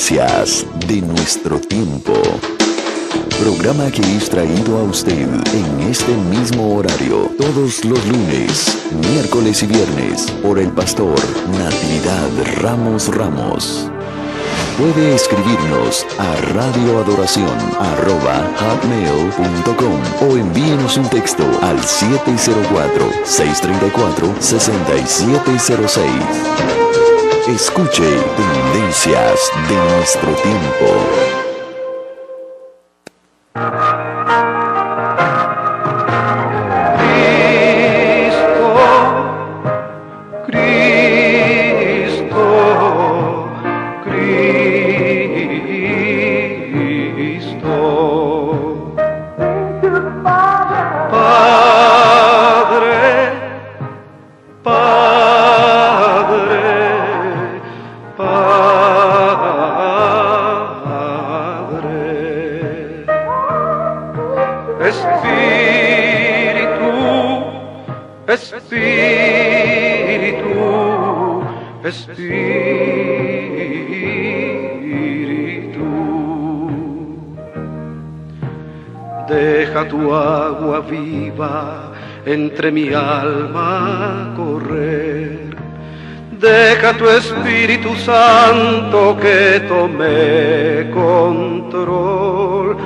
Tendencias de nuestro tiempo. Programa que es traído a usted en este mismo horario todos los lunes, miércoles y viernes por el pastor Natividad Ramos. Puede escribirnos a radioadoración@hotmail.com o envíenos un texto al 704-634-6706. Escuche Tendencias de nuestro tiempo. Deja tu agua viva entre mi alma correr. Deja tu Espíritu Santo que tome control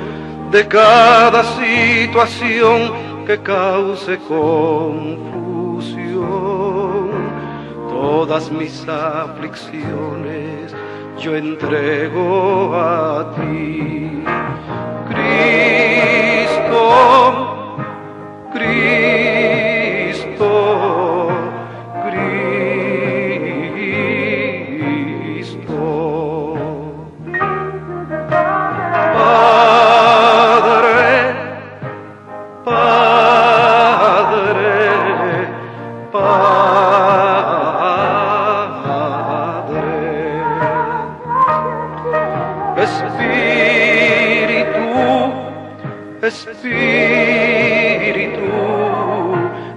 de cada situación que cause confusión. Todas mis aflicciones yo entrego a ti. Cristo,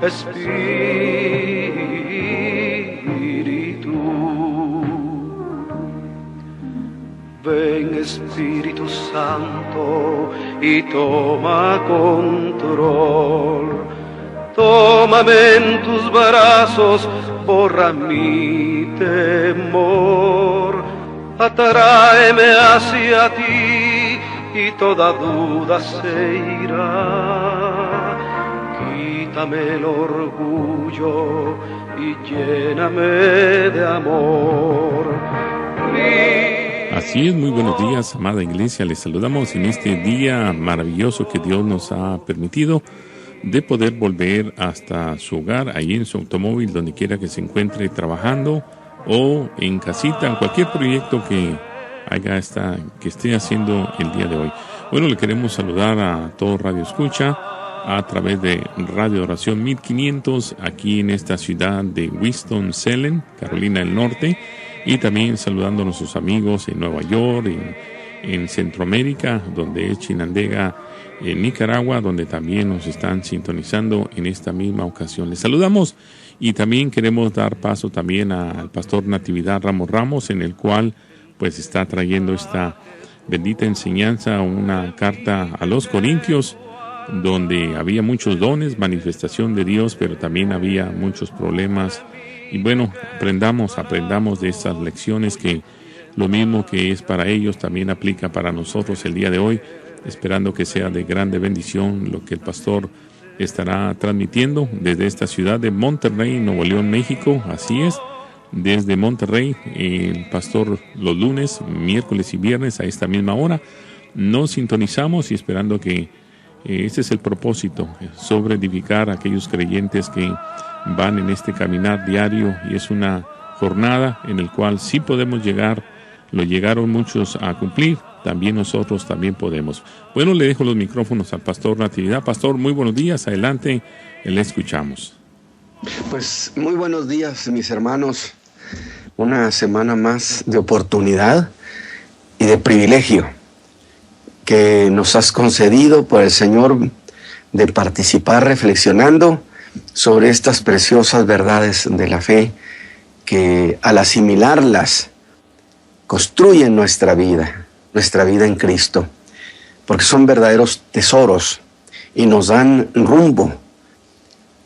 Espíritu, ven Espíritu Santo y toma control. Tómame en tus brazos, borra mi temor, atráeme hacia ti y toda duda se irá. Quítame el orgullo y lléname de amor. Así es, muy buenos días, amada iglesia. Les saludamos en este día maravilloso que Dios nos ha permitido de poder volver hasta su hogar, ahí en su automóvil, donde quiera que se encuentre trabajando o en casita, en cualquier proyecto que esté haciendo el día de hoy. Bueno, le queremos saludar a todo Radio Escucha a través de Radio Oración 1500 aquí en esta ciudad de Winston-Salem, Carolina del Norte, y también saludando a nuestros amigos en Nueva York, en Centroamérica, donde es Chinandega, en Nicaragua, donde también nos están sintonizando en esta misma ocasión. Les saludamos y también queremos dar paso también al pastor Natividad Ramos, en el cual pues está trayendo esta bendita enseñanza, una carta a los Corintios, donde había muchos dones, manifestación de Dios, pero también había muchos problemas. Y bueno, aprendamos de estas lecciones, que lo mismo que es para ellos también aplica para nosotros el día de hoy, esperando que sea de grande bendición lo que el pastor estará transmitiendo desde esta ciudad de Monterrey, Nuevo León, México. Así es, desde Monterrey, el pastor los lunes, miércoles y viernes a esta misma hora nos sintonizamos, y esperando que ese es el propósito, sobre edificar a aquellos creyentes que van en este caminar diario, y es una jornada en el cual sí podemos llegar. Lo llegaron muchos a cumplir, también nosotros también podemos. Bueno, le dejo los micrófonos al pastor Natividad. Pastor, muy buenos días, adelante, le escuchamos. Pues muy buenos días, mis hermanos. Una semana más de oportunidad y de privilegio que nos has concedido por el Señor de participar reflexionando sobre estas preciosas verdades de la fe, que al asimilarlas construyen nuestra vida en Cristo, porque son verdaderos tesoros y nos dan rumbo.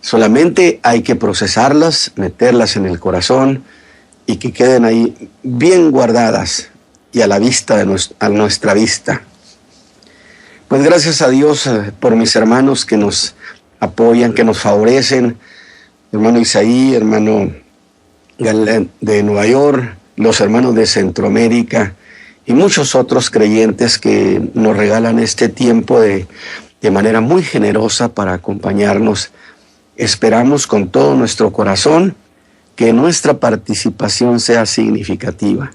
Solamente hay que procesarlas, meterlas en el corazón y que queden ahí bien guardadas y a la vista a nuestra vista. Pues gracias a Dios por mis hermanos que nos apoyan, que nos favorecen, hermano Isaí, hermano de Nueva York, los hermanos de Centroamérica y muchos otros creyentes que nos regalan este tiempo de manera muy generosa para acompañarnos. Esperamos con todo nuestro corazón que nuestra participación sea significativa,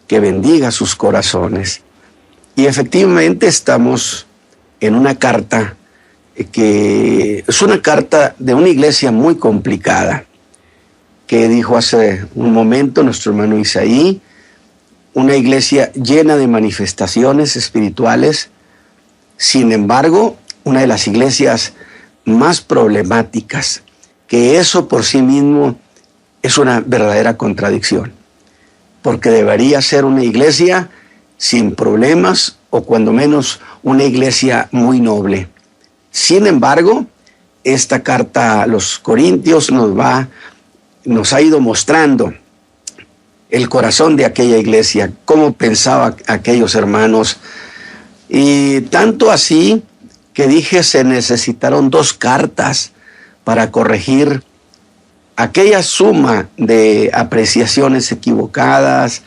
que bendiga sus corazones. Y efectivamente estamos en una carta que es una carta de una iglesia muy complicada, que dijo hace un momento nuestro hermano Isaí, una iglesia llena de manifestaciones espirituales. Sin embargo, una de las iglesias más problemáticas, que eso por sí mismo es una verdadera contradicción, porque debería ser una iglesia sin problemas o cuando menos una iglesia muy noble. Sin embargo, esta carta a los Corintios nos ha ido mostrando el corazón de aquella iglesia, cómo pensaba aquellos hermanos, y tanto así que dije se necesitaron 2 cartas para corregir aquella suma de apreciaciones equivocadas,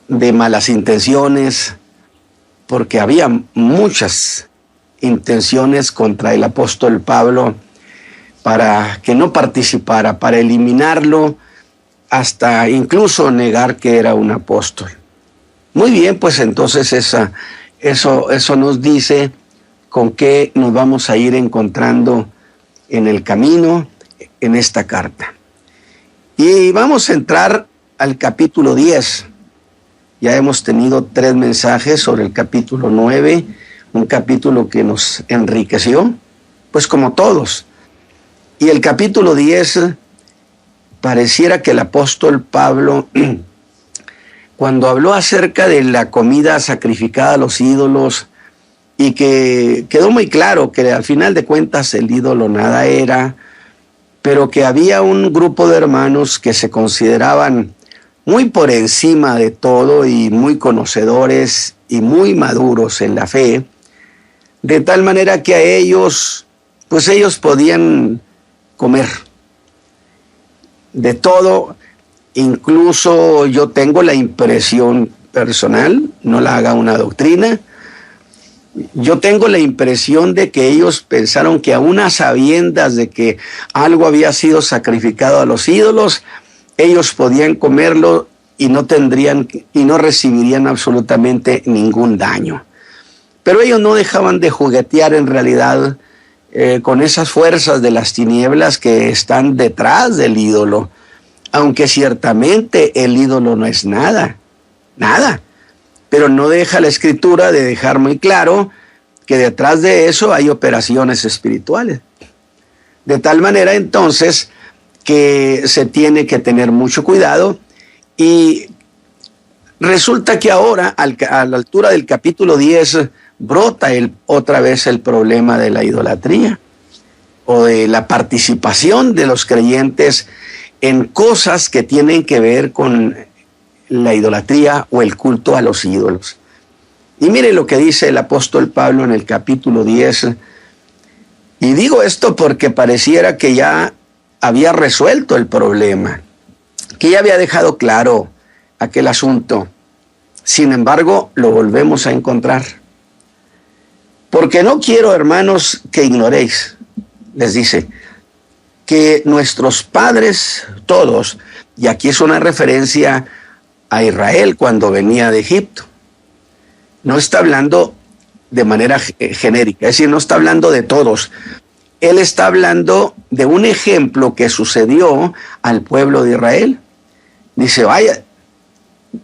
de malas intenciones, porque había muchas intenciones contra el apóstol Pablo para que no participara, para eliminarlo, hasta incluso negar que era un apóstol. Muy bien, pues entonces eso nos dice con qué nos vamos a ir encontrando en el camino en esta carta. Y vamos a entrar al capítulo 10. Ya hemos tenido 3 mensajes sobre el capítulo 9, un capítulo que nos enriqueció, pues como todos. Y el capítulo 10, pareciera que el apóstol Pablo, cuando habló acerca de la comida sacrificada a los ídolos, y que quedó muy claro que al final de cuentas el ídolo nada era, pero que había un grupo de hermanos que se consideraban muy por encima de todo y muy conocedores y muy maduros en la fe, de tal manera que a ellos podían comer de todo. Incluso yo tengo la impresión personal, no la haga una doctrina, yo tengo la impresión de que ellos pensaron que aún a sabiendas de que algo había sido sacrificado a los ídolos, ellos podían comerlo y no recibirían absolutamente ningún daño. Pero ellos no dejaban de juguetear en realidad con esas fuerzas de las tinieblas que están detrás del ídolo, aunque ciertamente el ídolo no es nada, pero no deja la Escritura de dejar muy claro que detrás de eso hay operaciones espirituales. De tal manera entonces que se tiene que tener mucho cuidado, y resulta que ahora a la altura del capítulo 10 brota otra vez el problema de la idolatría o de la participación de los creyentes en cosas que tienen que ver con la idolatría o el culto a los ídolos. Y mire lo que dice el apóstol Pablo en el capítulo 10. Y digo esto porque pareciera que ya había resuelto el problema, que ya había dejado claro aquel asunto. Sin embargo, lo volvemos a encontrar. Porque no quiero, hermanos, que ignoréis, les dice, que nuestros padres todos, y aquí es una referencia a Israel cuando venía de Egipto, no está hablando de manera genérica, es decir, no está hablando de todos. Él está hablando de un ejemplo que sucedió al pueblo de Israel. Dice, vaya,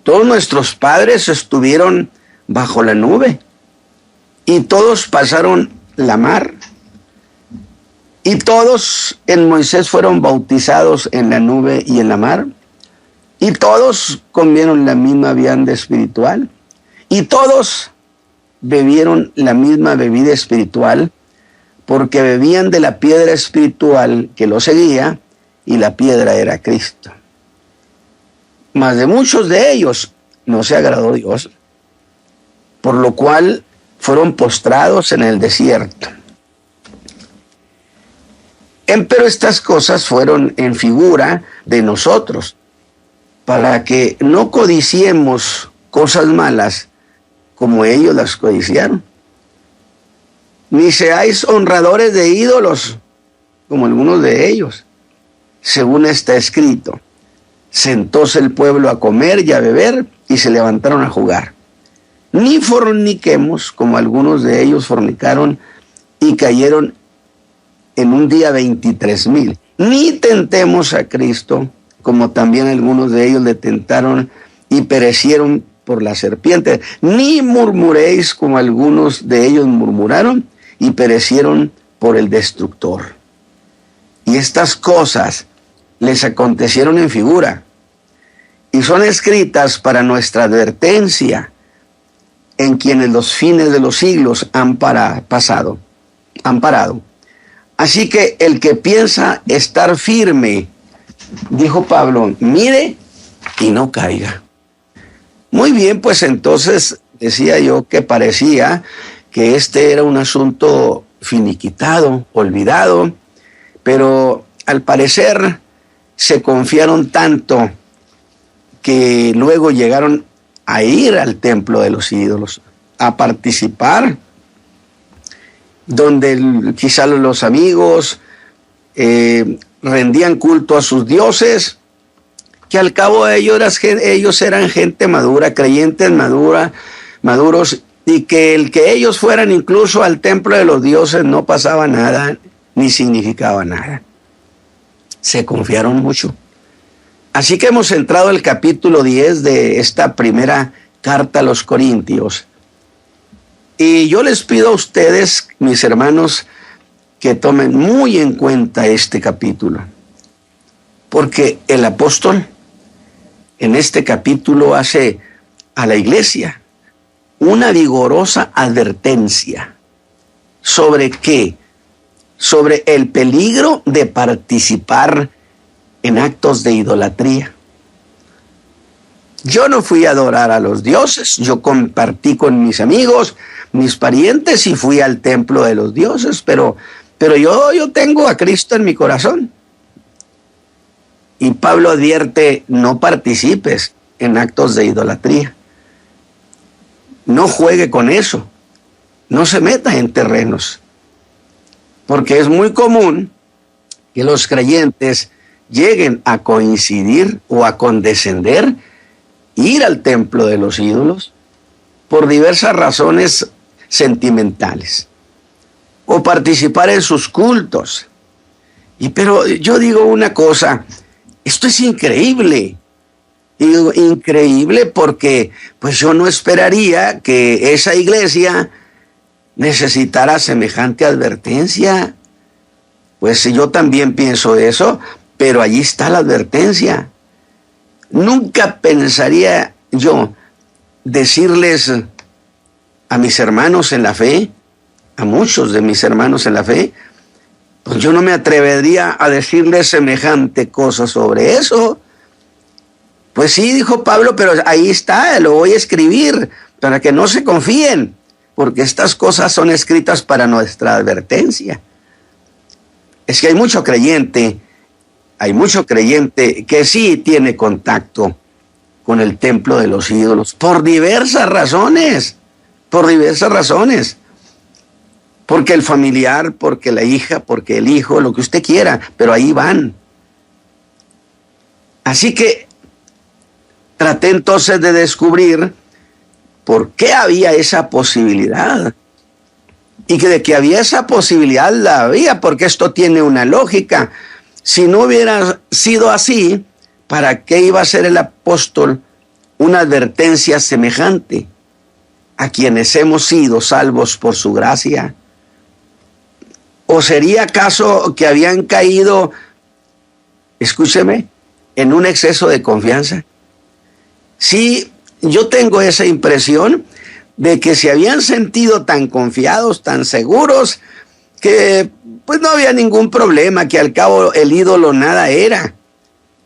todos nuestros padres estuvieron bajo la nube y todos pasaron la mar y todos en Moisés fueron bautizados en la nube y en la mar Y todos comieron la misma vianda espiritual. Y todos bebieron la misma bebida espiritual, porque bebían de la piedra espiritual que los seguía, y la piedra era Cristo. Mas de muchos de ellos no se agradó Dios, por lo cual fueron postrados en el desierto. Pero estas cosas fueron en figura de nosotros, para que no codiciemos cosas malas como ellos las codiciaron. Ni seáis honradores de ídolos, como algunos de ellos. Según está escrito, sentóse el pueblo a comer y a beber, y se levantaron a jugar. Ni forniquemos, como algunos de ellos fornicaron, y cayeron en un día 23,000. Ni tentemos a Cristo, como también algunos de ellos le tentaron y perecieron por la serpiente. Ni murmuréis, como algunos de ellos murmuraron y perecieron por el destructor. Y estas cosas les acontecieron en figura, y son escritas para nuestra advertencia, en quienes los fines de los siglos han parado. Así que el que piensa estar firme, dijo Pablo, mire y no caiga. Muy bien, pues entonces decía yo que parecía que este era un asunto finiquitado, olvidado, pero al parecer se confiaron tanto que luego llegaron a ir al templo de los ídolos, a participar, donde quizá los amigos rendían culto a sus dioses, que al cabo de ellos eran gente madura, creyentes maduros, y que el que ellos fueran incluso al templo de los dioses no pasaba nada, ni significaba nada. Se confiaron mucho. Así que hemos entrado al capítulo 10 de esta primera carta a los Corintios. Y yo les pido a ustedes, mis hermanos, que tomen muy en cuenta este capítulo. Porque el apóstol en este capítulo hace a la iglesia una vigorosa advertencia. ¿Sobre qué? Sobre el peligro de participar en actos de idolatría. Yo no fui a adorar a los dioses, yo compartí con mis amigos, mis parientes, y fui al templo de los dioses, pero yo tengo a Cristo en mi corazón. Y Pablo advierte, no participes en actos de idolatría. No juegue con eso. No se meta en terrenos. Porque es muy común que los creyentes lleguen a coincidir o a condescender, ir al templo de los ídolos por diversas razones sentimentales, o participar en sus cultos. Pero yo digo una cosa, esto es increíble. Digo increíble porque pues yo no esperaría que esa iglesia necesitara semejante advertencia. Pues yo también pienso eso, pero allí está la advertencia. Nunca pensaría yo decirles a mis hermanos en la fe, a muchos de mis hermanos en la fe, pues yo no me atrevería a decirles semejante cosa sobre eso. Pues sí, dijo Pablo, pero ahí está, lo voy a escribir para que no se confíen, porque estas cosas son escritas para nuestra advertencia. Es que hay mucho creyente que sí tiene contacto con el templo de los ídolos por diversas razones. Porque el familiar, porque la hija, porque el hijo, lo que usted quiera, pero ahí van. Así que traté entonces de descubrir por qué había esa posibilidad. Y que de que había esa posibilidad la había, porque esto tiene una lógica. Si no hubiera sido así, ¿para qué iba a hacer el apóstol una advertencia semejante a quienes hemos sido salvos por su gracia? ¿O sería acaso que habían caído, escúcheme, en un exceso de confianza? Sí, yo tengo esa impresión de que se habían sentido tan confiados, tan seguros, que pues no había ningún problema, que al cabo el ídolo nada era.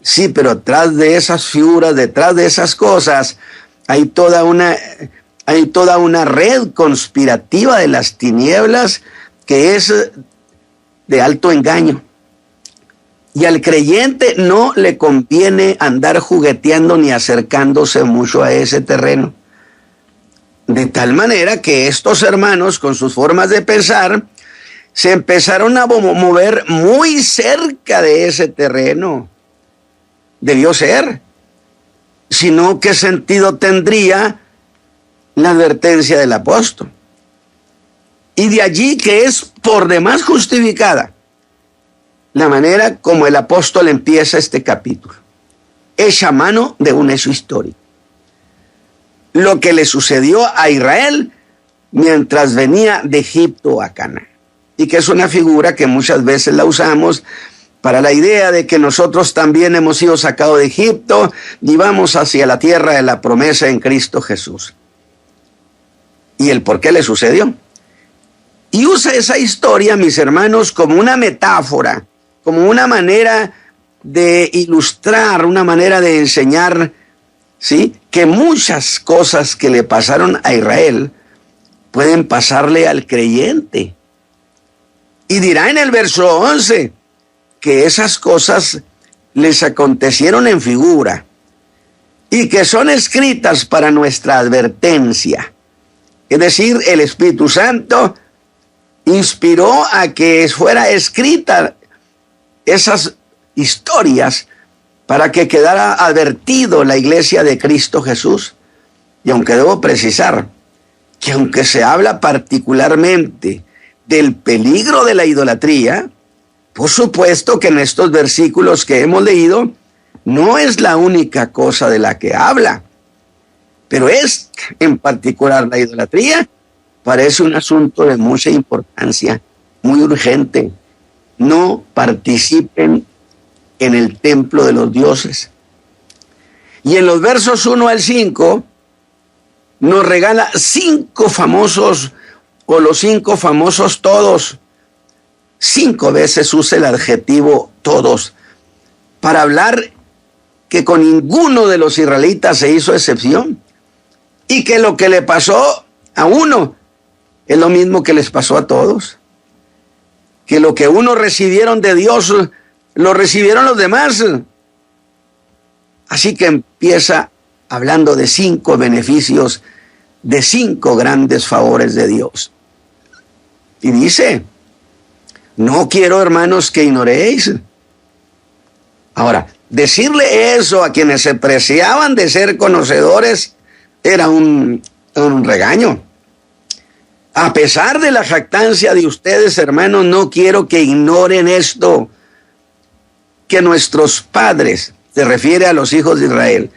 Sí, pero detrás de esas figuras, detrás de esas cosas, hay toda una red conspirativa de las tinieblas que es de alto engaño. Y al creyente no le conviene andar jugueteando ni acercándose mucho a ese terreno. De tal manera que estos hermanos, con sus formas de pensar, se empezaron a mover muy cerca de ese terreno. Debió ser. Si no, ¿qué sentido tendría la advertencia del apóstol? Y de allí que es por demás justificada la manera como el apóstol empieza este capítulo. Echa mano de un hecho histórico. Lo que le sucedió a Israel mientras venía de Egipto a Canaán. Y que es una figura que muchas veces la usamos para la idea de que nosotros también hemos sido sacados de Egipto y vamos hacia la tierra de la promesa en Cristo Jesús. Y el por qué le sucedió. Y usa esa historia, mis hermanos, como una metáfora, como una manera de ilustrar, una manera de enseñar, ¿sí?, que muchas cosas que le pasaron a Israel pueden pasarle al creyente. Y dirá en el verso 11 que esas cosas les acontecieron en figura y que son escritas para nuestra advertencia. Es decir, el Espíritu Santo inspiró a que fuera escrita esas historias para que quedara advertido la iglesia de Cristo Jesús. Y aunque debo precisar que aunque se habla particularmente del peligro de la idolatría, por supuesto que en estos versículos que hemos leído no es la única cosa de la que habla, pero es en particular la idolatría parece un asunto de mucha importancia, muy urgente. No participen en el templo de los dioses. Y en los versos 1 al 5 nos regala 5 famosos, o los 5 famosos todos. 5 veces usa el adjetivo todos, para hablar que con ninguno de los israelitas se hizo excepción, y que lo que le pasó a uno es lo mismo que les pasó a todos, que lo que unos recibieron de Dios lo recibieron los demás. Así que empieza hablando de 5 beneficios, de 5 grandes favores de Dios. Y dice: no quiero, hermanos, que ignoréis. Ahora, decirle eso a quienes se preciaban de ser conocedores era un regaño. A pesar de la jactancia de ustedes, hermanos, no quiero que ignoren esto, que nuestros padres, se refiere a los hijos de Israel,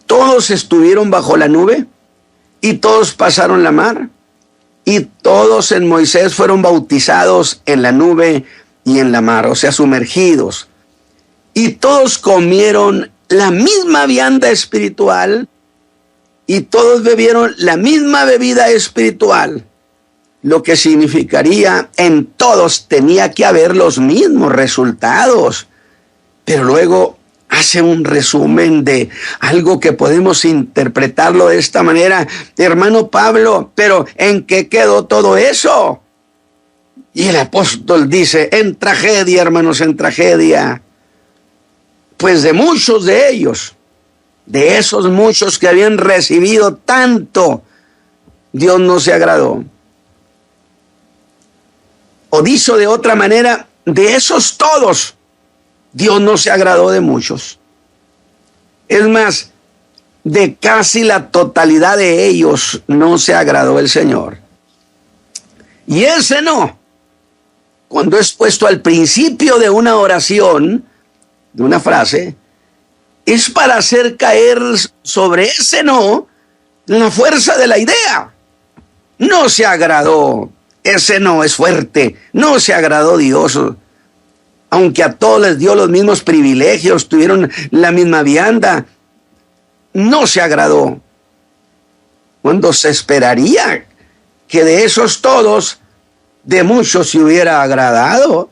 todos estuvieron bajo la nube y todos pasaron la mar y todos en Moisés fueron bautizados en la nube y en la mar, o sea, sumergidos. Y todos comieron la misma vianda espiritual y todos bebieron la misma bebida espiritual, lo que significaría en todos tenía que haber los mismos resultados. Pero luego hace un resumen de algo que podemos interpretarlo de esta manera: hermano Pablo, pero ¿en qué quedó todo eso? Y el apóstol dice: en tragedia, hermanos, en tragedia. Pues de muchos de ellos, de esos muchos que habían recibido tanto, Dios no se agradó. O dicho de otra manera, de esos todos, Dios no se agradó de muchos. Es más, de casi la totalidad de ellos no se agradó el Señor. Y ese no, cuando es puesto al principio de una oración, de una frase, es para hacer caer sobre ese no la fuerza de la idea. No se agradó, ese no es fuerte, no se agradó Dios. Aunque a todos les dio los mismos privilegios, tuvieron la misma vianda, no se agradó, cuando se esperaría que de esos todos, de muchos se hubiera agradado.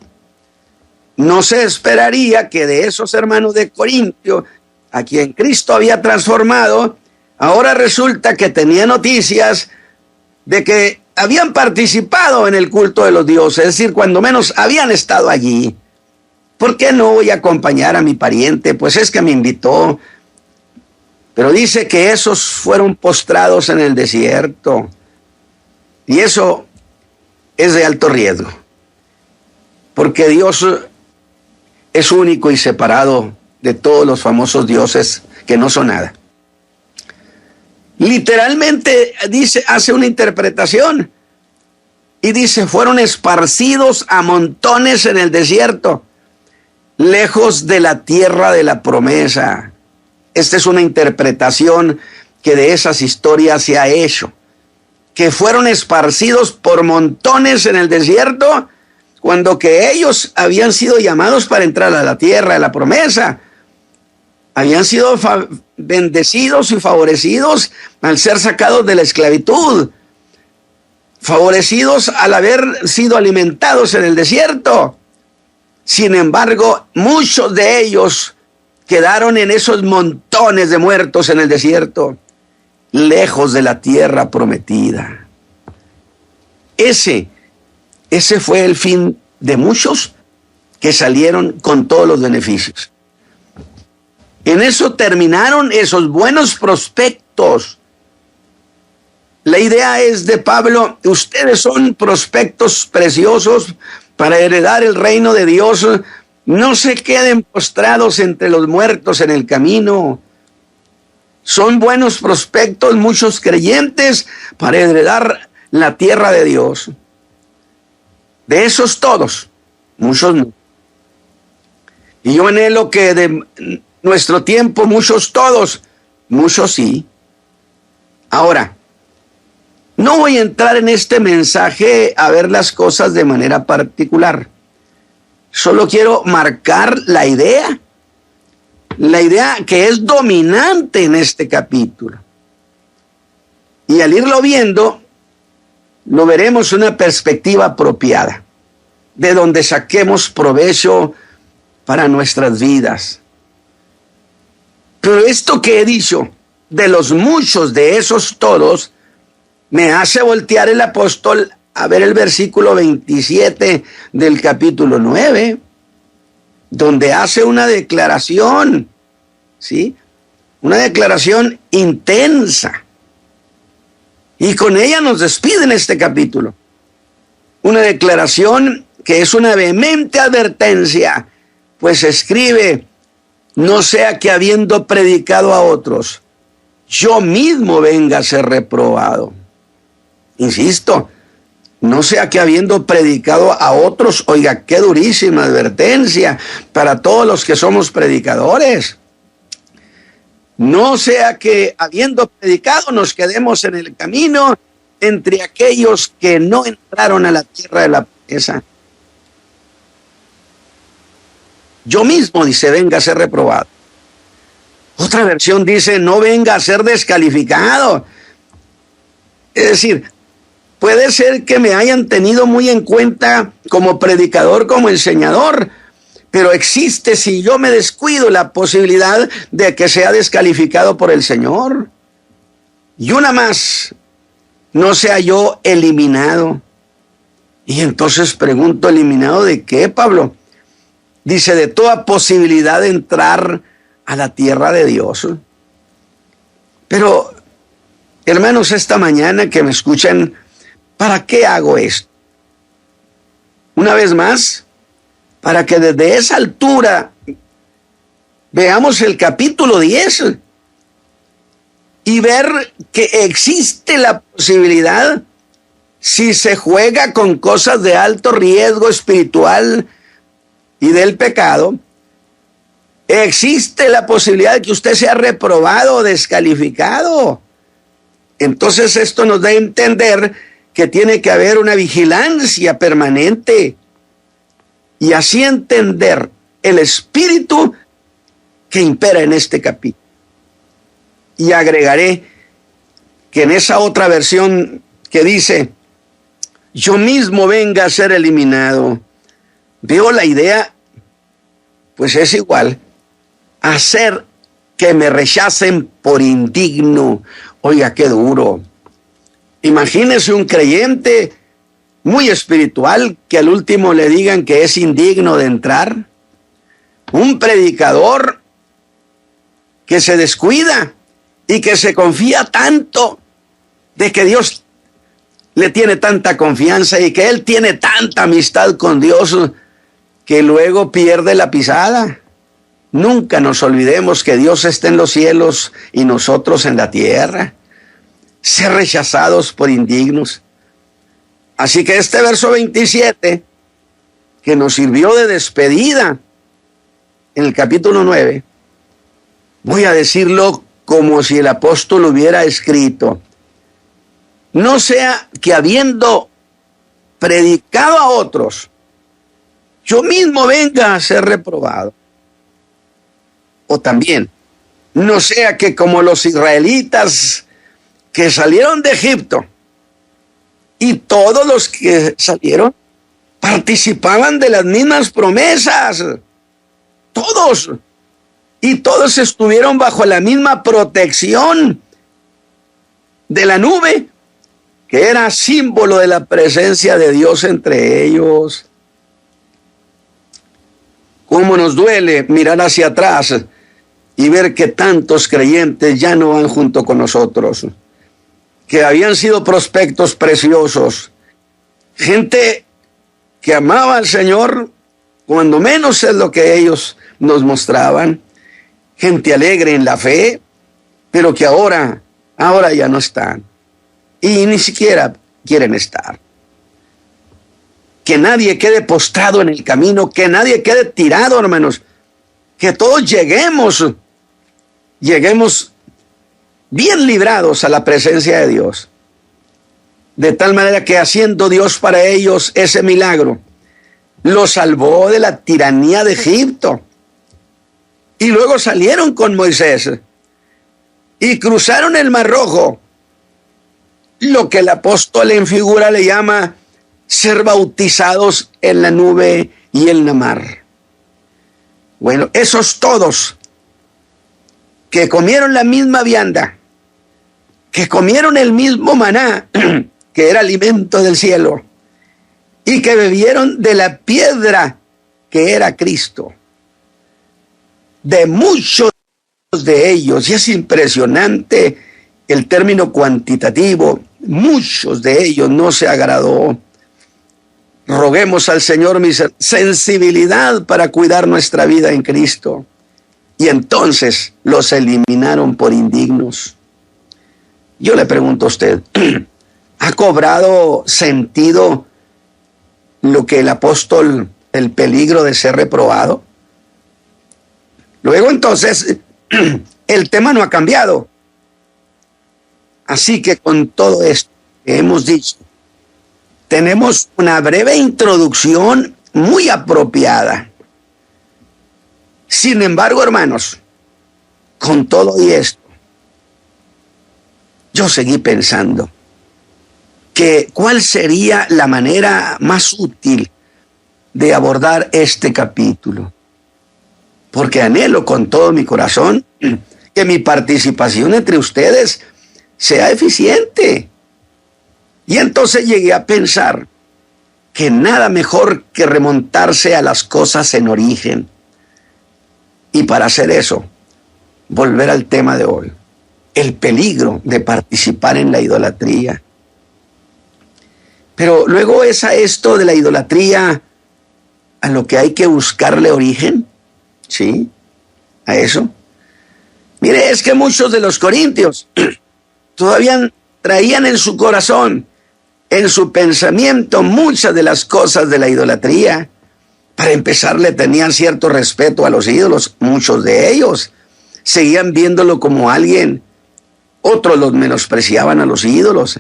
No se esperaría que de esos hermanos de Corintio, a quien Cristo había transformado, ahora resulta que tenía noticias de que habían participado en el culto de los dioses, es decir, cuando menos habían estado allí. ¿Por qué no voy a acompañar a mi pariente? Pues es que me invitó. Pero dice que esos fueron postrados en el desierto. Y eso es de alto riesgo. Porque Dios es único y separado de todos los famosos dioses que no son nada. Literalmente dice, hace una interpretación y dice, fueron esparcidos a montones en el desierto, lejos de la tierra de la promesa. Esta es una interpretación que de esas historias se ha hecho, que fueron esparcidos por montones en el desierto, cuando que ellos habían sido llamados para entrar a la tierra de la promesa. Habían sido bendecidos y favorecidos al ser sacados de la esclavitud, favorecidos al haber sido alimentados en el desierto. Sin embargo, muchos de ellos quedaron en esos montones de muertos en el desierto, lejos de la tierra prometida. Ese fue el fin de muchos que salieron con todos los beneficios. En eso terminaron esos buenos prospectos. La idea es de Pablo, ustedes son prospectos preciosos para heredar el reino de Dios. No se queden postrados entre los muertos en el camino. Son buenos prospectos, muchos creyentes, para heredar la tierra de Dios. De esos todos, muchos no. Y yo anhelo que de nuestro tiempo, muchos todos, muchos sí. Ahora, no voy a entrar en este mensaje a ver las cosas de manera particular. Solo quiero marcar la idea que es dominante en este capítulo. Y al irlo viendo, lo veremos en una perspectiva apropiada, de donde saquemos provecho para nuestras vidas. Pero esto que he dicho, de los muchos, de esos todos, me hace voltear el apóstol a ver el versículo 27 del capítulo 9, donde hace una declaración, ¿sí? Una declaración intensa. Y con ella nos despide en este capítulo. Una declaración que es una vehemente advertencia, pues escribe, no sea que habiendo predicado a otros, yo mismo venga a ser reprobado. Insisto, no sea que habiendo predicado a otros, oiga, qué durísima advertencia para todos los que somos predicadores. No sea que habiendo predicado nos quedemos en el camino entre aquellos que no entraron a la tierra de la promesa. Yo mismo, dice, venga a ser reprobado. Otra versión dice, no venga a ser descalificado. Es decir, puede ser que me hayan tenido muy en cuenta como predicador, como enseñador, pero existe, si yo me descuido, la posibilidad de que sea descalificado por el Señor. Y una más, no sea yo eliminado. Y entonces pregunto, ¿eliminado de qué, Pablo? Dice, de toda posibilidad de entrar a la tierra de Dios. Pero, hermanos, esta mañana que me escuchan, ¿para qué hago esto? Una vez más, para que desde esa altura veamos el capítulo 10 y ver que existe la posibilidad, si se juega con cosas de alto riesgo espiritual y del pecado, existe la posibilidad de que usted sea reprobado o descalificado. Entonces esto nos da a entender que tiene que haber una vigilancia permanente y así entender el espíritu que impera en este capítulo. Y agregaré que en esa otra versión que dice, yo mismo venga a ser eliminado, veo la idea, pues es igual, hacer que me rechacen por indigno. Oiga, qué duro. Imagínese un creyente muy espiritual que al último le digan que es indigno de entrar. Un predicador que se descuida y que se confía tanto de que Dios le tiene tanta confianza y que él tiene tanta amistad con Dios que luego pierde la pisada. Nunca nos olvidemos que Dios está en los cielos y nosotros en la tierra. Ser rechazados por indignos. Así que este verso 27, que nos sirvió de despedida en el capítulo 9, voy a decirlo como si el apóstol hubiera escrito: no sea que habiendo predicado a otros, yo mismo venga a ser reprobado. O también, no sea que como los israelitas que salieron de Egipto, y todos los que salieron participaban de las mismas promesas, todos, y todos estuvieron bajo la misma protección de la nube, que era símbolo de la presencia de Dios entre ellos. Cómo nos duele mirar hacia atrás y ver que tantos creyentes ya no van junto con nosotros, que habían sido prospectos preciosos, gente que amaba al Señor, cuando menos es lo que ellos nos mostraban, gente alegre en la fe, pero que ahora ya no están, y ni siquiera quieren estar. Que nadie quede postrado en el camino, que nadie quede tirado, hermanos, que todos lleguemos bien librados a la presencia de Dios, de tal manera que haciendo Dios para ellos ese milagro, los salvó de la tiranía de Egipto, y luego salieron con Moisés y cruzaron el Mar Rojo, lo que el apóstol en figura le llama ser bautizados en la nube y en la mar. Bueno, esos todos que comieron la misma vianda, que comieron el mismo maná, que era alimento del cielo, y que bebieron de la piedra que era Cristo. De muchos de ellos, y es impresionante el término cuantitativo, muchos de ellos no se agradó. Roguemos al Señor sensibilidad para cuidar nuestra vida en Cristo. Y entonces los eliminaron por indignos. Yo le pregunto a usted, ¿ha cobrado sentido lo que el apóstol, el peligro de ser reprobado? Luego entonces, el tema no ha cambiado. Así que con todo esto que hemos dicho, tenemos una breve introducción muy apropiada. Sin embargo, hermanos, con todo y esto, yo seguí pensando que cuál sería la manera más útil de abordar este capítulo. Porque anhelo con todo mi corazón que mi participación entre ustedes sea eficiente. Y entonces llegué a pensar que nada mejor que remontarse a las cosas en origen. Y para hacer eso, volver al tema de hoy, el peligro de participar en la idolatría. Pero luego es a esto de la idolatría a lo que hay que buscarle origen, ¿sí? A eso. Mire, es que muchos de los corintios todavía traían en su corazón, en su pensamiento, muchas de las cosas de la idolatría. Para empezar, le tenían cierto respeto a los ídolos. Muchos de ellos seguían viéndolo como alguien. Otros los menospreciaban a los ídolos.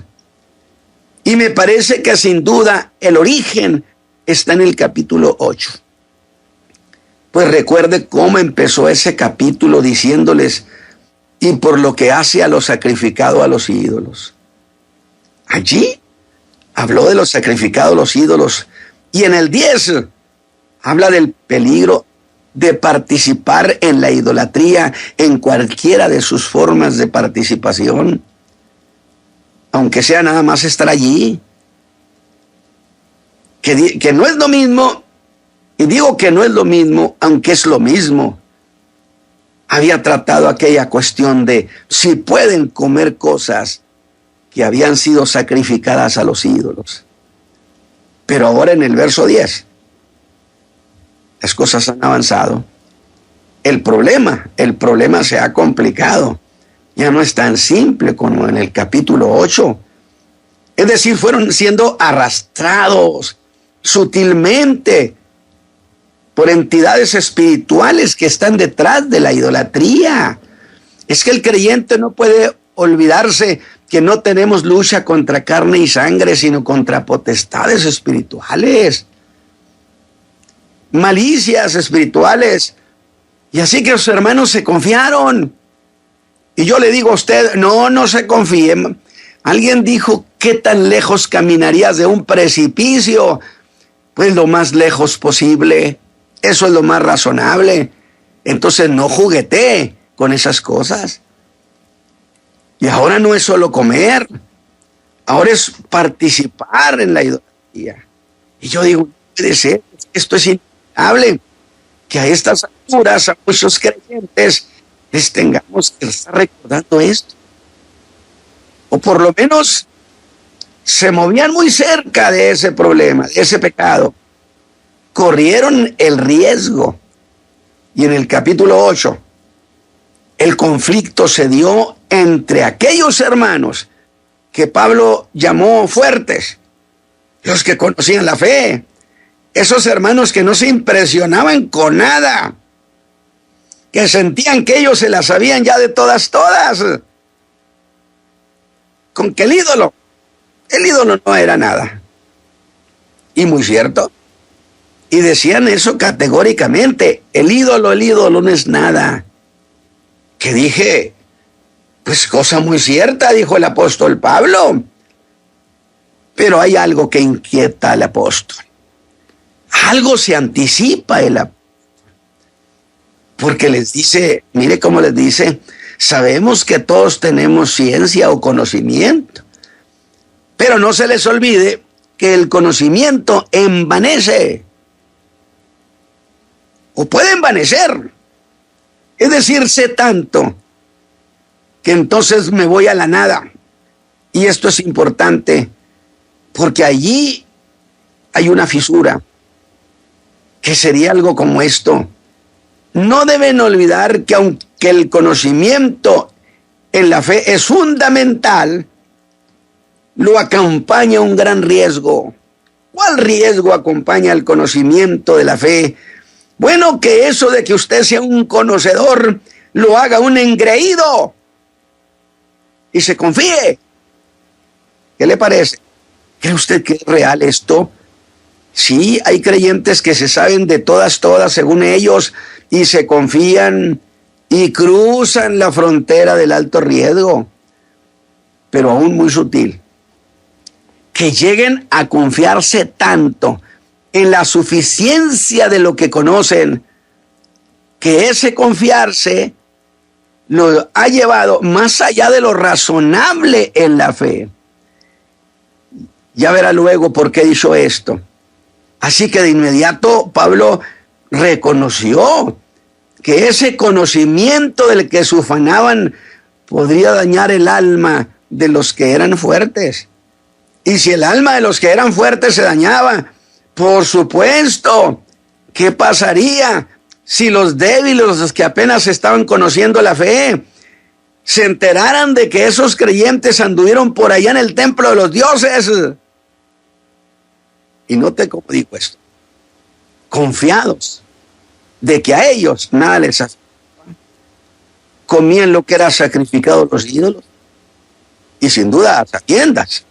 Y me parece que sin duda el origen está en el capítulo 8. Pues recuerde cómo empezó ese capítulo diciéndoles y por lo que hace a lo sacrificado a los ídolos. Allí habló de lo sacrificado a los ídolos. Y en el 10 habla del peligro de participar en la idolatría en cualquiera de sus formas de participación, aunque sea nada más estar allí. Que no es lo mismo, y digo que no es lo mismo, aunque es lo mismo. Había tratado aquella cuestión de si pueden comer cosas que habían sido sacrificadas a los ídolos. Pero ahora en el verso 10, las cosas han avanzado. El problema se ha complicado. Ya no es tan simple como en el capítulo 8. Es decir, fueron siendo arrastrados sutilmente por entidades espirituales que están detrás de la idolatría. Es que el creyente no puede olvidarse que no tenemos lucha contra carne y sangre, sino contra potestades espirituales, malicias espirituales. Y así que los hermanos se confiaron. Y yo le digo a usted, no se confíe. Alguien dijo, ¿qué tan lejos caminarías de un precipicio? Pues lo más lejos posible. Eso es lo más razonable. Entonces no juguetee con esas cosas. Y ahora no es solo comer, ahora es participar en la idolatría. Y yo digo, no puede ser, esto es inevitable, que a estas alturas, a muchos creyentes, les tengamos que estar recordando esto. O por lo menos se movían muy cerca de ese problema, de ese pecado. Corrieron el riesgo. Y en el capítulo 8, el conflicto se dio entre aquellos hermanos que Pablo llamó fuertes, los que conocían la fe, esos hermanos que no se impresionaban con nada, que sentían que ellos se las sabían ya de todas, con que el ídolo no era nada. Y muy cierto. Y decían eso categóricamente, el ídolo no es nada. Que dije, pues cosa muy cierta, dijo el apóstol Pablo. Pero hay algo que inquieta al apóstol. Algo se anticipa el apóstol. Porque les dice, mire cómo les dice, sabemos que todos tenemos ciencia o conocimiento. Pero no se les olvide que el conocimiento envanece. O puede envanecer. Es decir, sé tanto que entonces me voy a la nada. Y esto es importante porque allí hay una fisura que sería algo como esto. No deben olvidar que aunque el conocimiento en la fe es fundamental, lo acompaña un gran riesgo. ¿Cuál riesgo acompaña el conocimiento de la fe? Bueno, que eso de que usted sea un conocedor lo haga un engreído y se confíe. ¿Qué le parece? ¿Cree usted que es real esto? Sí, hay creyentes que se saben de todas, según ellos, y se confían y cruzan la frontera del alto riesgo, pero aún muy sutil. Que lleguen a confiarse tanto en la suficiencia de lo que conocen, que ese confiarse lo ha llevado más allá de lo razonable en la fe. Ya verá luego por qué hizo esto. Así que de inmediato Pablo reconoció que ese conocimiento del que se ufanaban podría dañar el alma de los que eran fuertes. Y si el alma de los que eran fuertes se dañaba, por supuesto, ¿qué pasaría si los débiles, los que apenas estaban conociendo la fe, se enteraran de que esos creyentes anduvieron por allá en el templo de los dioses? Y note cómo digo esto. Confiados de que a ellos nada les hacía. Comían lo que era sacrificado a los ídolos. Y sin duda a sabiendas.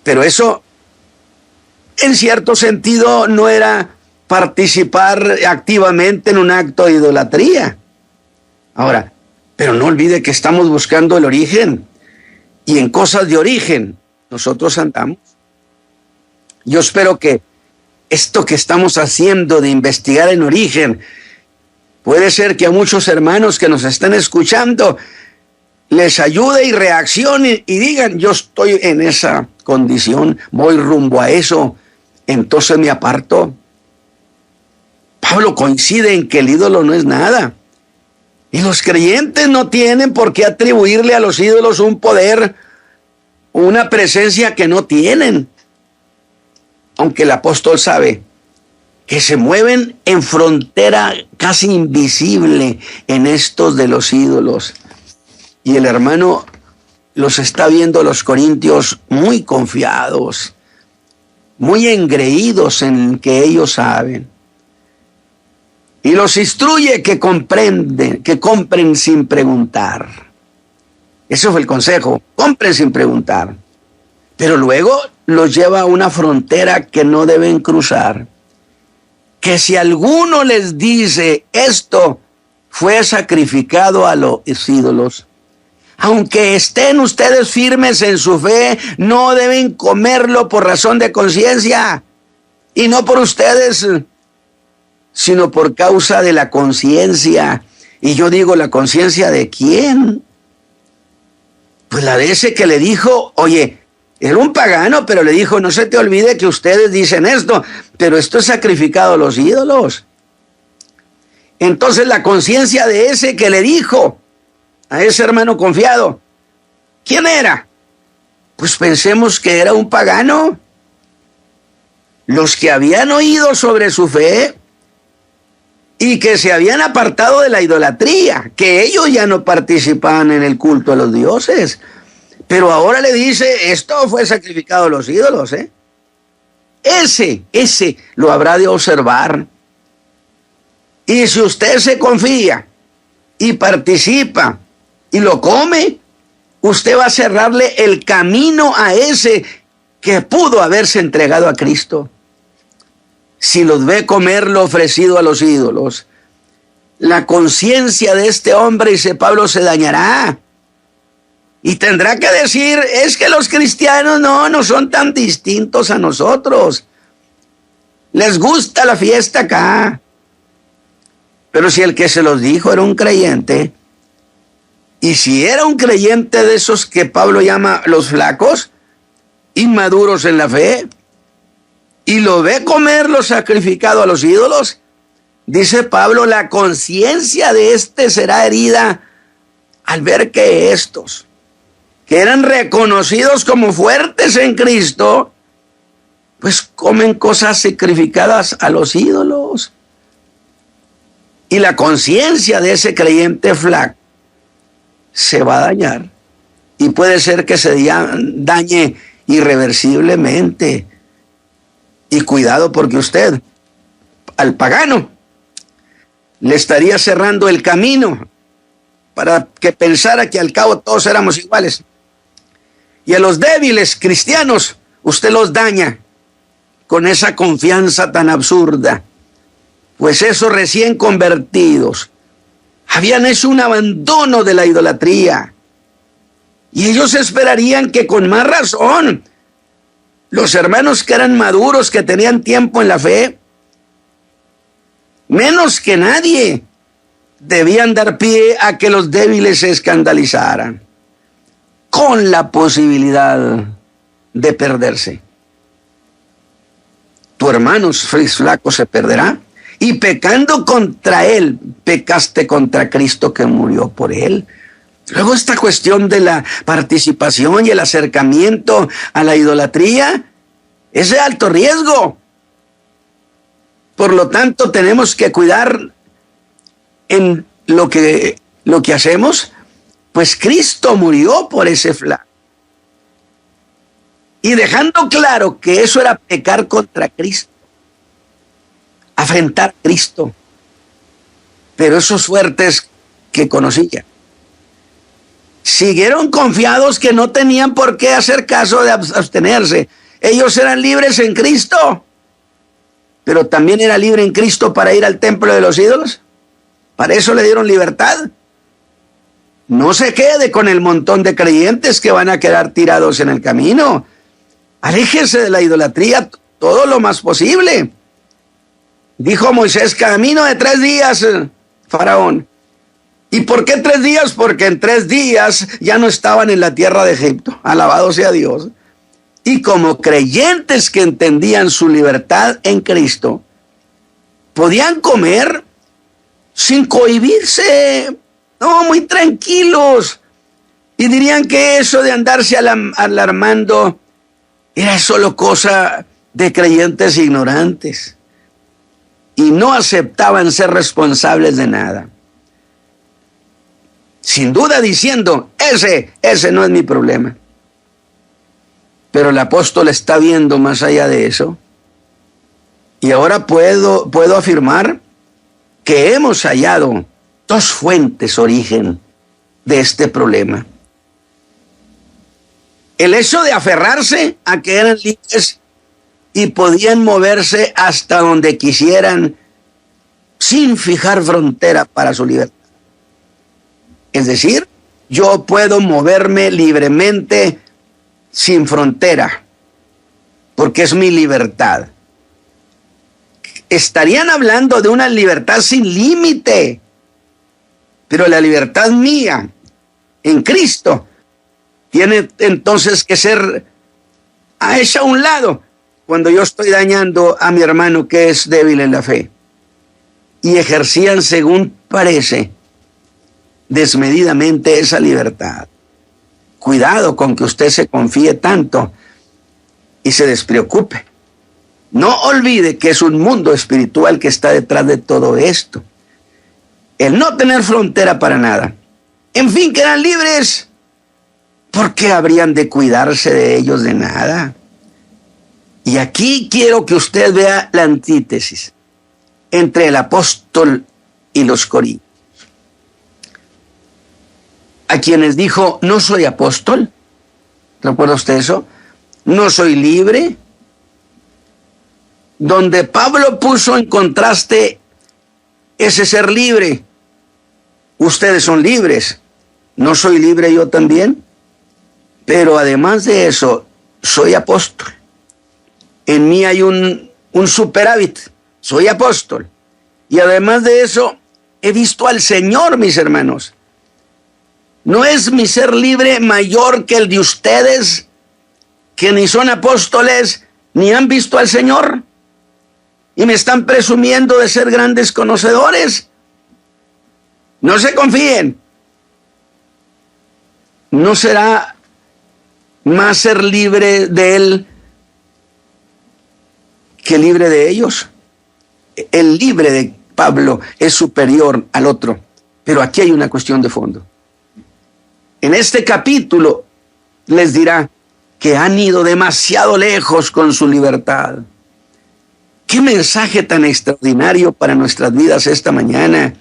Pero eso, en cierto sentido, no era participar activamente en un acto de idolatría. Ahora, Pero no olvide que estamos buscando el origen, y en cosas de origen nosotros andamos. Yo espero que esto que estamos haciendo de investigar en origen, puede ser que a muchos hermanos que nos están escuchando les ayude y reaccionen y digan: yo estoy en esa condición, voy rumbo a eso, entonces me aparto. Pablo coincide en que el ídolo no es nada. Y los creyentes no tienen por qué atribuirle a los ídolos un poder, una presencia que no tienen. Aunque el apóstol sabe que se mueven en frontera casi invisible en estos de los ídolos. Y el hermano los está viendo, los corintios, muy confiados, muy engreídos en que ellos saben. Y los instruye que compren sin preguntar. Eso fue el consejo: compren sin preguntar. Pero luego los lleva a una frontera que no deben cruzar. Que si alguno les dice: esto fue sacrificado a los ídolos, aunque estén ustedes firmes en su fe, no deben comerlo por razón de conciencia, y no por ustedes, sino por causa de la conciencia. Y yo digo: ¿la conciencia de quién? Pues la de ese que le dijo: oye, era un pagano, pero le dijo: no se te olvide que ustedes dicen esto, pero esto es sacrificado a los ídolos. Entonces la conciencia de ese que le dijo a ese hermano confiado, ¿quién era? Pues pensemos que era un pagano. Los que habían oído sobre su fe y que se habían apartado de la idolatría, que ellos ya no participaban en el culto a los dioses. Pero ahora le dice: esto fue sacrificado a los ídolos, ¿eh? Ese lo habrá de observar. Y si usted se confía y participa y lo come, usted va a cerrarle el camino a ese que pudo haberse entregado a Cristo. Si los ve comer lo ofrecido a los ídolos, la conciencia de este hombre, dice Pablo, se dañará. Y tendrá que decir: es que los cristianos no son tan distintos a nosotros. Les gusta la fiesta acá. Pero si el que se los dijo era un creyente, y si era un creyente de esos que Pablo llama los flacos, inmaduros en la fe, y lo ve comer lo sacrificado a los ídolos, dice Pablo: la conciencia de este será herida al ver que estos, que eran reconocidos como fuertes en Cristo, pues comen cosas sacrificadas a los ídolos. Y la conciencia de ese creyente flaco se va a dañar. Y puede ser que se dañe irreversiblemente. Y cuidado, porque usted, al pagano, le estaría cerrando el camino para que pensara que al cabo todos éramos iguales. Y a los débiles cristianos, usted los daña con esa confianza tan absurda. Pues esos recién convertidos habían hecho un abandono de la idolatría. Y ellos esperarían que con más razón los hermanos que eran maduros, que tenían tiempo en la fe, menos que nadie, debían dar pie a que los débiles se escandalizaran, con la posibilidad de perderse. Tu hermano flaco se perderá, y pecando contra él, pecaste contra Cristo que murió por él. Luego esta cuestión de la participación y el acercamiento a la idolatría es de alto riesgo. Por lo tanto, tenemos que cuidar en lo que hacemos, pues Cristo murió por ese flaco. Y dejando claro que eso era pecar contra Cristo, afrentar a Cristo. Pero esos fuertes que conocía siguieron confiados que no tenían por qué hacer caso de abstenerse. Ellos eran libres en Cristo, pero también era libre en Cristo para ir al templo de los ídolos. Para eso le dieron libertad. No se quede con el montón de creyentes que van a quedar tirados en el camino. Aléjese de la idolatría todo lo más posible. Dijo Moisés, camino de 3 días, Faraón. ¿Y por qué 3 días? Porque en 3 días ya no estaban en la tierra de Egipto. Alabado sea Dios. Y como creyentes que entendían su libertad en Cristo, podían comer sin cohibirse, no, muy tranquilos. Y dirían que eso de andarse alarmando era solo cosa de creyentes ignorantes. Y no aceptaban ser responsables de nada. Sin duda diciendo, ese no es mi problema. Pero el apóstol está viendo más allá de eso. Y ahora puedo afirmar que hemos hallado 2 fuentes origen de este problema. El hecho de aferrarse a que eran libres y podían moverse hasta donde quisieran sin fijar frontera para su libertad. Es decir, yo puedo moverme libremente sin frontera, porque es mi libertad. Estarían hablando de una libertad sin límite, pero la libertad mía en Cristo tiene entonces que ser hecha a un lado cuando yo estoy dañando a mi hermano que es débil en la fe. Y ejercían, según parece, desmedidamente esa libertad. Cuidado con que usted se confíe tanto y se despreocupe. No olvide que es un mundo espiritual que está detrás de todo esto. El no tener frontera para nada. En fin, que eran libres. ¿Por qué habrían de cuidarse de ellos de nada? Y aquí quiero que usted vea la antítesis entre el apóstol y los corintios. A quienes dijo, no soy apóstol. ¿Recuerda usted eso? No soy libre. Donde Pablo puso en contraste ese ser libre. Ustedes son libres. ¿No soy libre yo también? Pero además de eso, soy apóstol. En mí hay un superávit. Soy apóstol. Y además de eso, he visto al Señor, mis hermanos. ¿No es mi ser libre mayor que el de ustedes, que ni son apóstoles, ni han visto al Señor? Y me están presumiendo de ser grandes conocedores. No se confíen. ¿No será más ser libre de Él que libre de ellos? El libre de Pablo es superior al otro. Pero aquí hay una cuestión de fondo. En este capítulo les dirá que han ido demasiado lejos con su libertad. ¡Qué mensaje tan extraordinario para nuestras vidas esta mañana!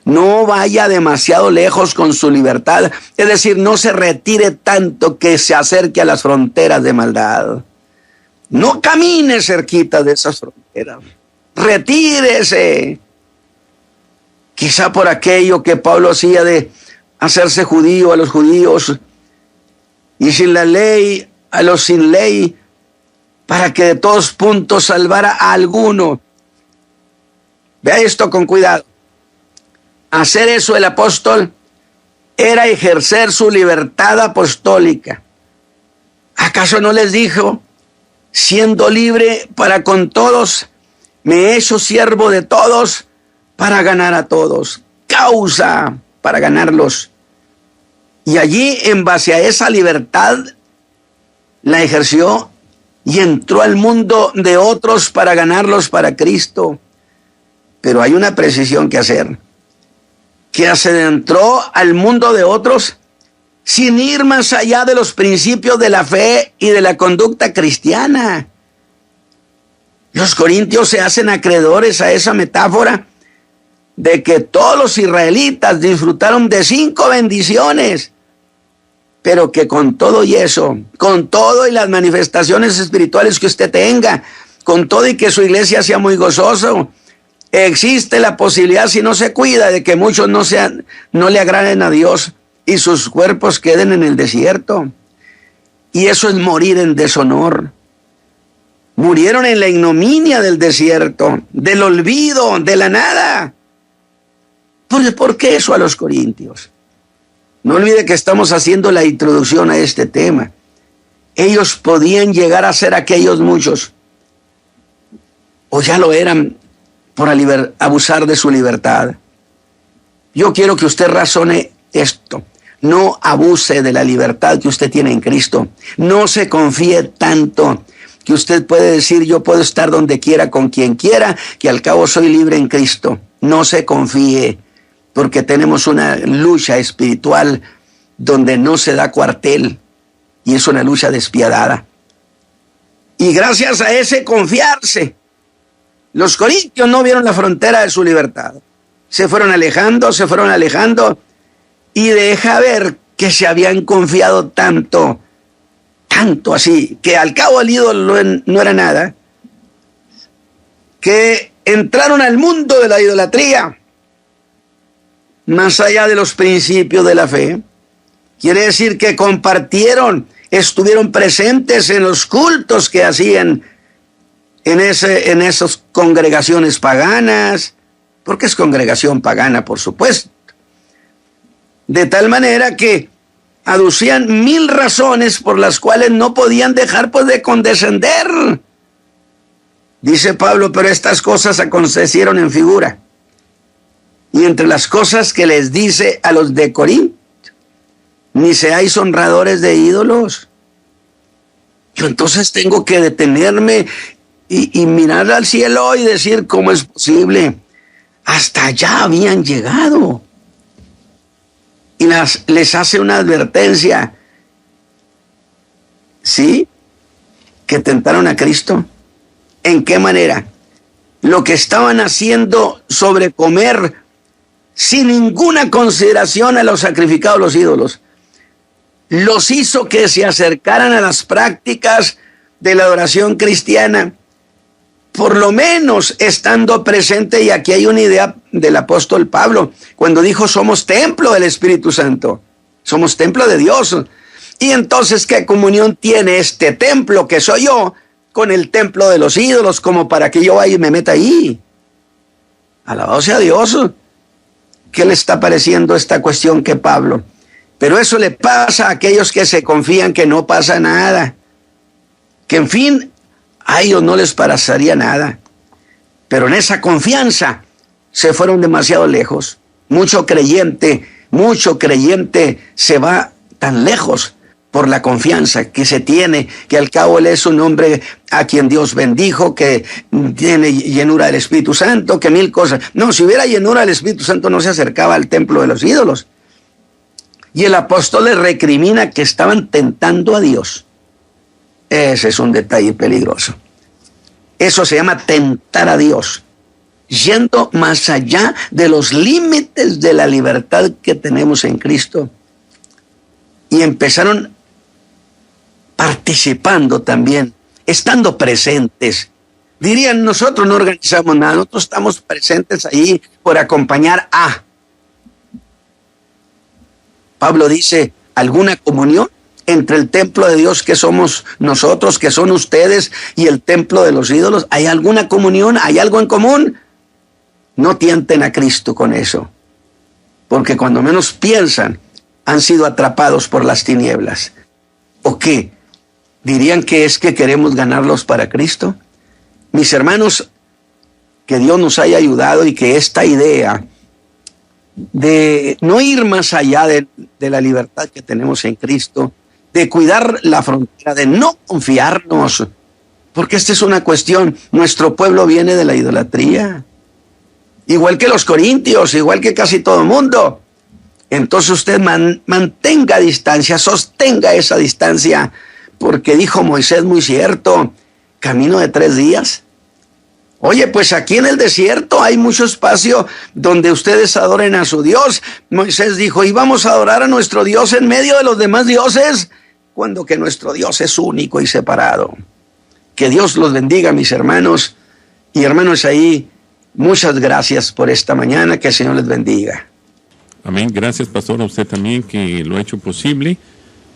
No vaya demasiado lejos con su libertad, es decir, no se retire tanto que se acerque a las fronteras de maldad. No camine cerquita de esas fronteras. Retírese. Quizá por aquello que Pablo hacía de hacerse judío a los judíos y sin la ley a los sin ley, para que de todos puntos salvara a alguno. Vea esto con cuidado. Hacer eso el apóstol era ejercer su libertad apostólica. ¿Acaso no les dijo, siendo libre para con todos, me he hecho siervo de todos para ganar a todos? Causa para ganarlos. Y allí, en base a esa libertad, la ejerció y entró al mundo de otros para ganarlos para Cristo. Pero hay una precisión que hacer. Que se adentró al mundo de otros sin ir más allá de los principios de la fe y de la conducta cristiana. Los corintios se hacen acreedores a esa metáfora de que todos los israelitas disfrutaron de 5 bendiciones, pero que con todo y eso, con todo y las manifestaciones espirituales que usted tenga, con todo y que su iglesia sea muy gozoso, existe la posibilidad, si no se cuida, de que muchos no le agraden a Dios y sus cuerpos queden en el desierto. Y eso es morir en deshonor. Murieron en la ignominia del desierto, del olvido, de la nada. ¿Por qué eso a los corintios? No olvide que estamos haciendo la introducción a este tema. Ellos podían llegar a ser aquellos muchos, o ya lo eran, por abusar de su libertad. Yo quiero que usted razone esto. No abuse de la libertad que usted tiene en Cristo. No se confíe tanto que usted puede decir, yo puedo estar donde quiera, con quien quiera, que al cabo soy libre en Cristo. No se confíe, porque tenemos una lucha espiritual donde no se da cuartel, y es una lucha despiadada. Y gracias a ese confiarse, los corintios no vieron la frontera de su libertad. Se fueron alejando, y deja ver que se habían confiado tanto así, que al cabo el ídolo no era nada, que entraron al mundo de la idolatría, más allá de los principios de la fe. Quiere decir que compartieron, estuvieron presentes en los cultos que hacían en esas congregaciones paganas, porque es congregación pagana, por supuesto. De tal manera que aducían 1000 razones por las cuales no podían dejar de condescender. Dice Pablo, pero estas cosas acontecieron en figura. Y entre las cosas que les dice a los de Corinto, ni seáis honradores de ídolos. Yo entonces tengo que detenerme y mirar al cielo y decir, ¿cómo es posible? Hasta allá habían llegado. Y les hace una advertencia. ¿Sí? Que tentaron a Cristo. ¿En qué manera? Lo que estaban haciendo sobre comer sin ninguna consideración a los sacrificados, los ídolos, los hizo que se acercaran a las prácticas de la adoración cristiana, por lo menos estando presente. Y aquí hay una idea del apóstol Pablo, cuando dijo, somos templo del Espíritu Santo, somos templo de Dios. Y entonces, ¿qué comunión tiene este templo que soy yo con el templo de los ídolos, como para que yo vaya y me meta ahí? Alabado sea Dios. ¿Qué le está pareciendo esta cuestión que Pablo? Pero eso le pasa a aquellos que se confían que no pasa nada, que en fin, a ellos no les pasaría nada. Pero en esa confianza se fueron demasiado lejos. Mucho creyente se va tan lejos por la confianza que se tiene, que al cabo él es un hombre a quien Dios bendijo, que tiene llenura del Espíritu Santo, que 1000 cosas. No, si hubiera llenura del Espíritu Santo no se acercaba al templo de los ídolos. Y el apóstol les recrimina que estaban tentando a Dios. Ese es un detalle peligroso. Eso se llama tentar a Dios, yendo más allá de los límites de la libertad que tenemos en Cristo. Y empezaron participando también, estando presentes. Dirían, nosotros no organizamos nada, nosotros estamos presentes ahí por acompañar a. Pablo dice, ¿alguna comunión entre el templo de Dios que somos nosotros, que son ustedes, y el templo de los ídolos? ¿Hay alguna comunión? ¿Hay algo en común? No tienten a Cristo con eso, porque cuando menos piensan, han sido atrapados por las tinieblas. ¿O qué? ¿Dirían que es que queremos ganarlos para Cristo? Mis hermanos, que Dios nos haya ayudado y que esta idea de no ir más allá de la libertad que tenemos en Cristo, de cuidar la frontera, de no confiarnos, porque esta es una cuestión, nuestro pueblo viene de la idolatría, igual que los corintios, igual que casi todo el mundo. Entonces usted mantenga distancia, sostenga esa distancia, porque dijo Moisés muy cierto, camino de 3 días. Oye, pues aquí en el desierto hay mucho espacio donde ustedes adoren a su Dios. Moisés dijo, ¿y vamos a adorar a nuestro Dios en medio de los demás dioses? Cuando que nuestro Dios es único y separado. Que Dios los bendiga, mis hermanos y hermanos ahí. Muchas gracias por esta mañana, que el Señor les bendiga. Amén. Gracias, pastor, a usted también que lo ha hecho posible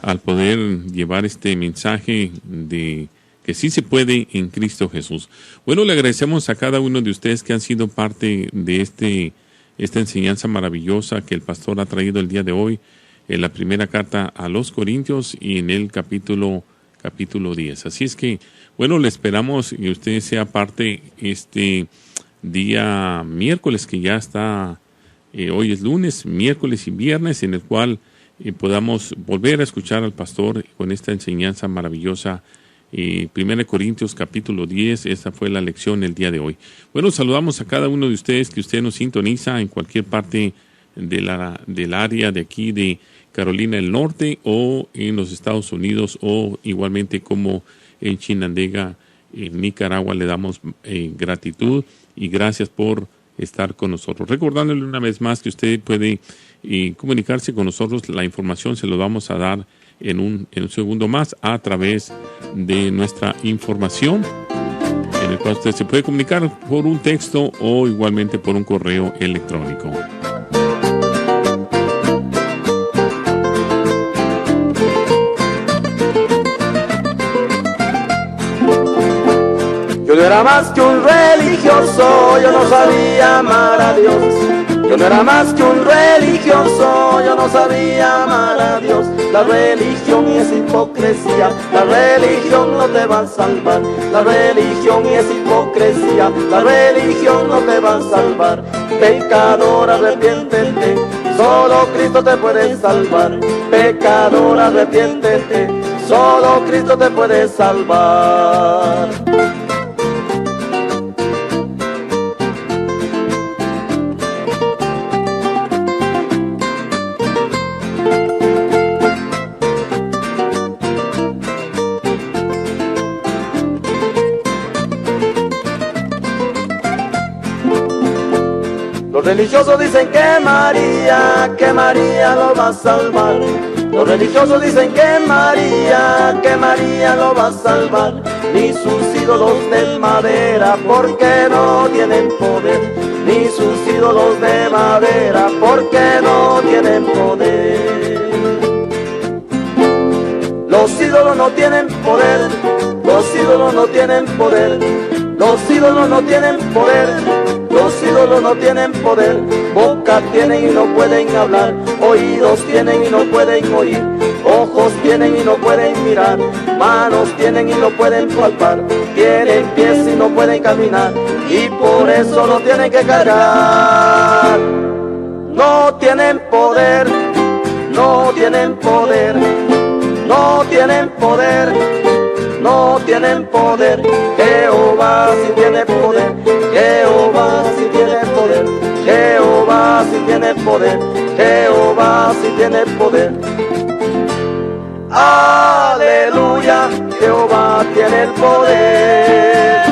al poder llevar este mensaje de que sí se puede en Cristo Jesús. Bueno, le agradecemos a cada uno de ustedes que han sido parte de esta enseñanza maravillosa que el pastor ha traído el día de hoy en la primera carta a los Corintios y en el capítulo 10. Así es que, bueno, le esperamos que usted sea parte este día miércoles, que ya está, hoy es lunes, miércoles y viernes, en el cual podamos volver a escuchar al pastor con esta enseñanza maravillosa. 1 Corintios capítulo 10, esa fue la lección el día de hoy. Bueno, saludamos a cada uno de ustedes que usted nos sintoniza en cualquier parte del área de aquí de Carolina del Norte o en los Estados Unidos o igualmente como en Chinandega, en Nicaragua. Le damos gratitud y gracias por estar con nosotros. Recordándole una vez más que usted puede comunicarse con nosotros. La información se lo vamos a dar en un segundo más a través de nuestra información, en el cual usted se puede comunicar por un texto o igualmente por un correo electrónico. Yo no era más que un religioso, yo no sabía amar a Dios. Yo no era más que un religioso, yo no sabía amar a Dios. La religión es hipocresía, la religión no te va a salvar. La religión es hipocresía, la religión no te va a salvar. Pecador, arrepiéntete, solo Cristo te puede salvar. Pecador, arrepiéntete, solo Cristo te puede salvar. Los religiosos dicen que María lo va a salvar. Los religiosos dicen que María lo va a salvar. Ni sus ídolos de madera, porque no tienen poder. Ni sus ídolos de madera, porque no tienen poder. Los ídolos no tienen poder. Los ídolos no tienen poder. Los ídolos no tienen poder. Los ídolos no tienen poder. Boca tienen y no pueden hablar. Oídos tienen y no pueden oír. Ojos tienen y no pueden mirar. Manos tienen y no pueden palpar. Tienen pies y no pueden caminar. Y por eso lo tienen que cargar. No tienen poder. No tienen poder. No tienen poder. No tienen poder. Jehová sí tiene poder. Jehová sí tiene poder. Jehová sí tiene poder. Jehová sí tiene poder. Aleluya, Jehová tiene el poder.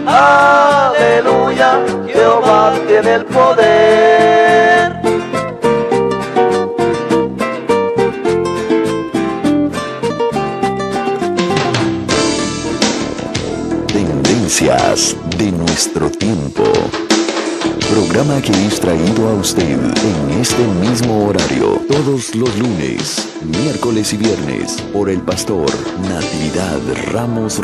Aleluya, Jehová tiene el poder. Tendencias de nuestro tiempo. Programa que es traído a usted en este mismo horario todos los lunes, miércoles y viernes por el pastor Natividad Ramos.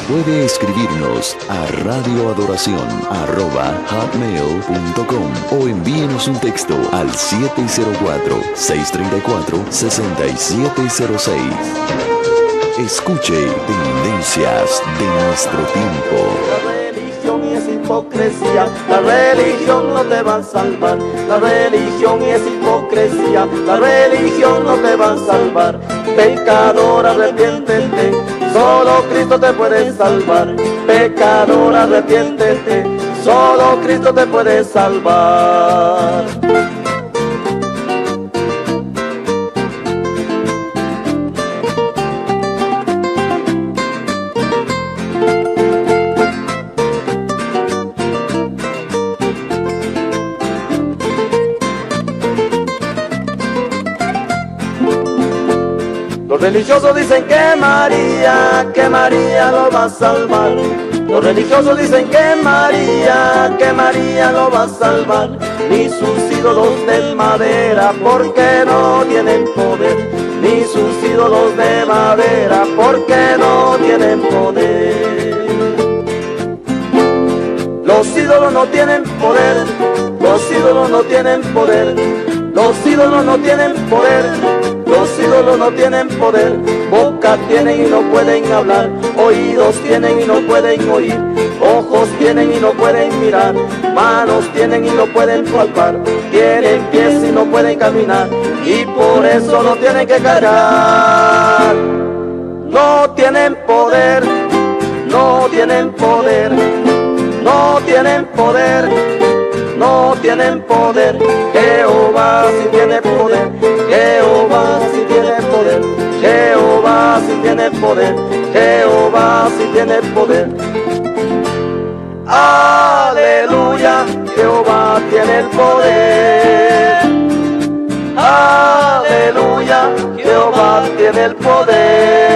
Puede escribirnos a radioadoración@hotmail.com o envíenos un texto al 704-634-6706. Escuche Tendencias de nuestro tiempo. La religión es hipocresía, la religión no te va a salvar. La religión es hipocresía, la religión no te va a salvar. Pecador, arrepiéntete, solo Cristo te puede salvar. Pecador, arrepiéntete, solo Cristo te puede salvar. Los religiosos dicen que María lo va a salvar. Los religiosos dicen que María lo va a salvar. ni sus ídolos de madera, porque no tienen poder, ni sus ídolos de madera, porque no tienen poder. Los ídolos no tienen poder, los ídolos no tienen poder, los ídolos no tienen poder, los ídolos no tienen poder. Boca tienen y no pueden hablar, oídos tienen y no pueden oír, ojos tienen y no pueden mirar, manos tienen y no pueden palpar, tienen pies y no pueden caminar, y por eso no tienen que cargar. No tienen poder, no tienen poder, no tienen poder, no tienen poder. Jehová sí tiene poder, Jehová sí tiene poder, Jehová sí tiene poder, Jehová sí tiene poder. Aleluya, Jehová tiene el poder. Aleluya, Jehová tiene el poder.